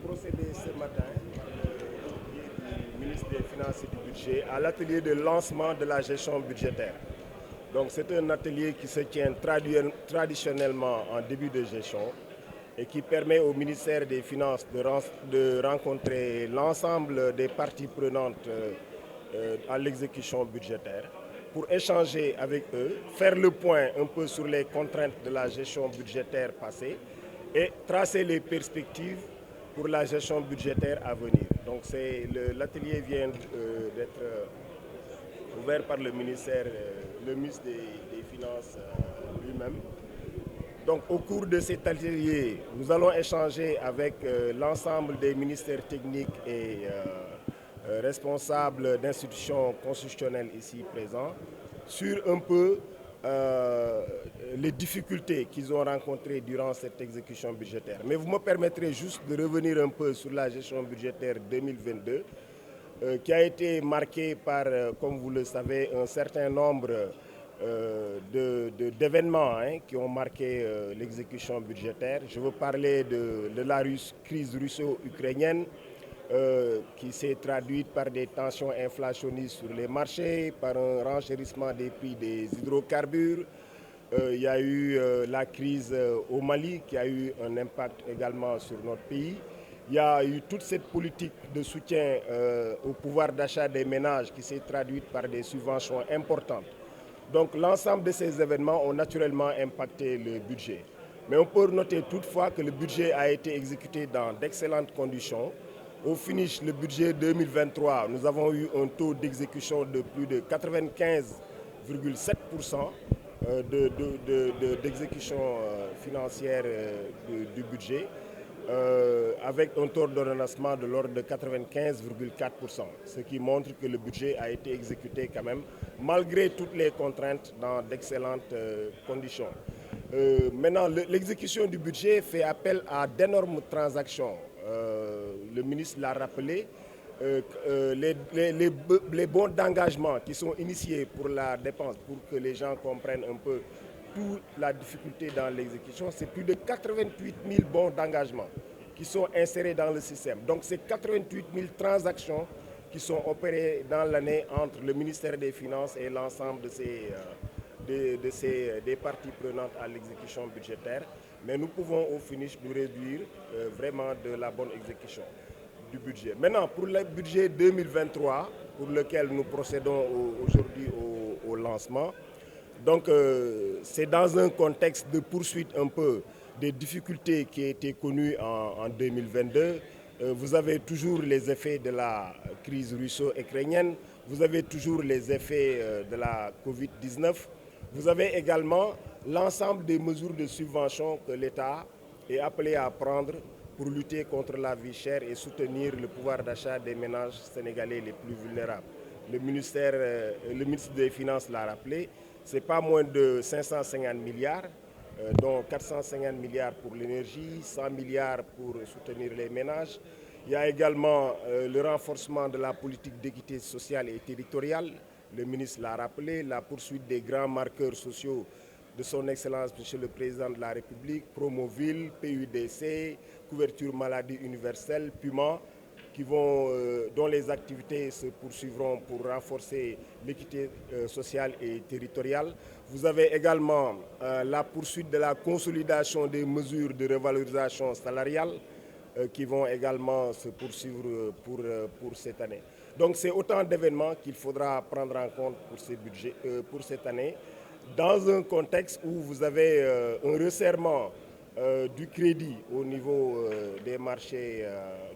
procéder ce matin par le biais du ministre des Finances et du Budget à l'atelier de lancement de la gestion budgétaire. Donc c'est un atelier qui se tient traditionnellement en début de gestion et qui permet au ministère des Finances de rencontrer l'ensemble des parties prenantes à l'exécution budgétaire pour échanger avec eux, faire le point un peu sur les contraintes de la gestion budgétaire passée et tracer les perspectives pour la gestion budgétaire à venir. Donc l'atelier vient d'être ouvert par le ministre des Finances lui-même. Donc au cours de cet atelier, nous allons échanger avec l'ensemble des ministères techniques et responsables d'institutions constitutionnelles ici présents sur un peu les difficultés qu'ils ont rencontrées durant cette exécution budgétaire. Mais vous me permettrez juste de revenir un peu sur la gestion budgétaire 2022 qui a été marquée par, comme vous le savez, un certain nombre d'événements qui ont marqué l'exécution budgétaire. Je veux parler de la crise russo-ukrainienne qui s'est traduite par des tensions inflationnistes sur les marchés, par un renchérissement des prix des hydrocarbures. Il y a eu la crise au Mali qui a eu un impact également sur notre pays. Il y a eu toute cette politique de soutien au pouvoir d'achat des ménages qui s'est traduite par des subventions importantes. Donc l'ensemble de ces événements ont naturellement impacté le budget. Mais on peut noter toutefois que le budget a été exécuté dans d'excellentes conditions. Au finish, le budget 2023, nous avons eu un taux d'exécution de plus de 95,7% d'exécution financière du budget, avec un taux d'ordonnancement de l'ordre de 95,4%, ce qui montre que le budget a été exécuté quand même, malgré toutes les contraintes, dans d'excellentes conditions. Maintenant, l'exécution du budget fait appel à d'énormes transactions. Le ministre l'a rappelé, les bons d'engagement qui sont initiés pour la dépense, pour que les gens comprennent un peu toute la difficulté dans l'exécution, c'est plus de 88 000 bons d'engagement qui sont insérés dans le système. Donc c'est 88 000 transactions qui sont opérées dans l'année entre le ministère des Finances et l'ensemble des parties prenantes à l'exécution budgétaire. Mais nous pouvons au finish nous réduire vraiment de la bonne exécution du budget. Maintenant, pour le budget 2023, pour lequel nous procédons aujourd'hui au lancement, donc c'est dans un contexte de poursuite un peu des difficultés qui étaient connues en 2022. Vous avez toujours les effets de la crise russo-ukrainienne, vous avez toujours les effets de la Covid-19, vous avez également l'ensemble des mesures de subvention que l'État est appelé à prendre pour lutter contre la vie chère et soutenir le pouvoir d'achat des ménages sénégalais les plus vulnérables. Le ministre des Finances l'a rappelé, c'est pas moins de 550 milliards, dont 450 milliards pour l'énergie, 100 milliards pour soutenir les ménages. Il y a également le renforcement de la politique d'équité sociale et territoriale. Le ministre l'a rappelé, la poursuite des grands marqueurs sociaux de son Excellence, Monsieur le Président de la République, Promoville, PUDC, couverture maladie universelle, PUMA, dont les activités se poursuivront pour renforcer l'équité sociale et territoriale. Vous avez également la poursuite de la consolidation des mesures de revalorisation salariale qui vont également se poursuivre pour cette année. Donc c'est autant d'événements qu'il faudra prendre en compte pour cette année, dans un contexte où vous avez un resserrement du crédit au niveau des marchés,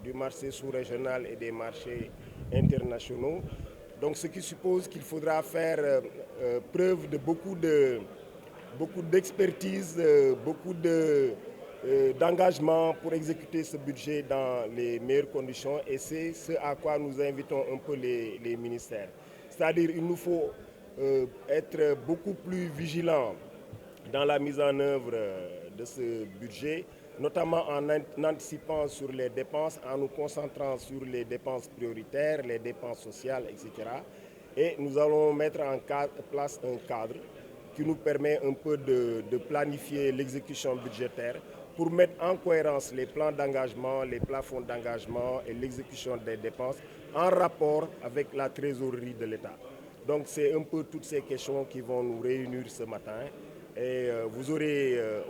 du marché sous-régional et des marchés internationaux. Donc ce qui suppose qu'il faudra faire preuve de beaucoup d'expertise, beaucoup d'engagement pour exécuter ce budget dans les meilleures conditions, et c'est ce à quoi nous invitons un peu les ministères. C'est-à-dire qu'il nous faut être beaucoup plus vigilants dans la mise en œuvre de ce budget, notamment en anticipant sur les dépenses, en nous concentrant sur les dépenses prioritaires, les dépenses sociales, etc. Et nous allons mettre en place un cadre qui nous permet un peu de planifier l'exécution budgétaire pour mettre en cohérence les plans d'engagement, les plafonds d'engagement et l'exécution des dépenses en rapport avec la trésorerie de l'État. Donc c'est un peu toutes ces questions qui vont nous réunir ce matin et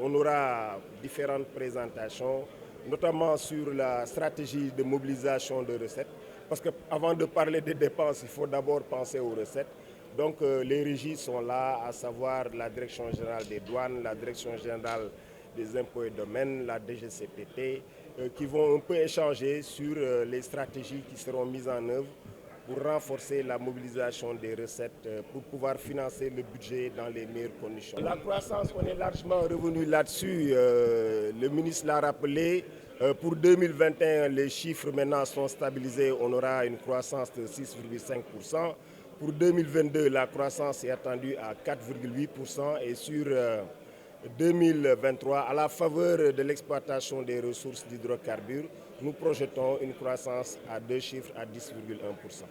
on aura différentes présentations, notamment sur la stratégie de mobilisation de recettes, parce qu'avant de parler des dépenses, il faut d'abord penser aux recettes. Donc les régies sont là, à savoir la Direction générale des douanes, la Direction générale des impôts et domaines, la DGCPT, qui vont un peu échanger sur les stratégies qui seront mises en œuvre pour renforcer la mobilisation des recettes pour pouvoir financer le budget dans les meilleures conditions. La croissance, on est largement revenu là-dessus. Le ministre l'a rappelé. Pour 2021, les chiffres maintenant sont stabilisés. On aura une croissance de 6,5%. Pour 2022, la croissance est attendue à 4,8% et sur 2023, à la faveur de l'exploitation des ressources d'hydrocarbures, nous projetons une croissance à deux chiffres à 10,1%.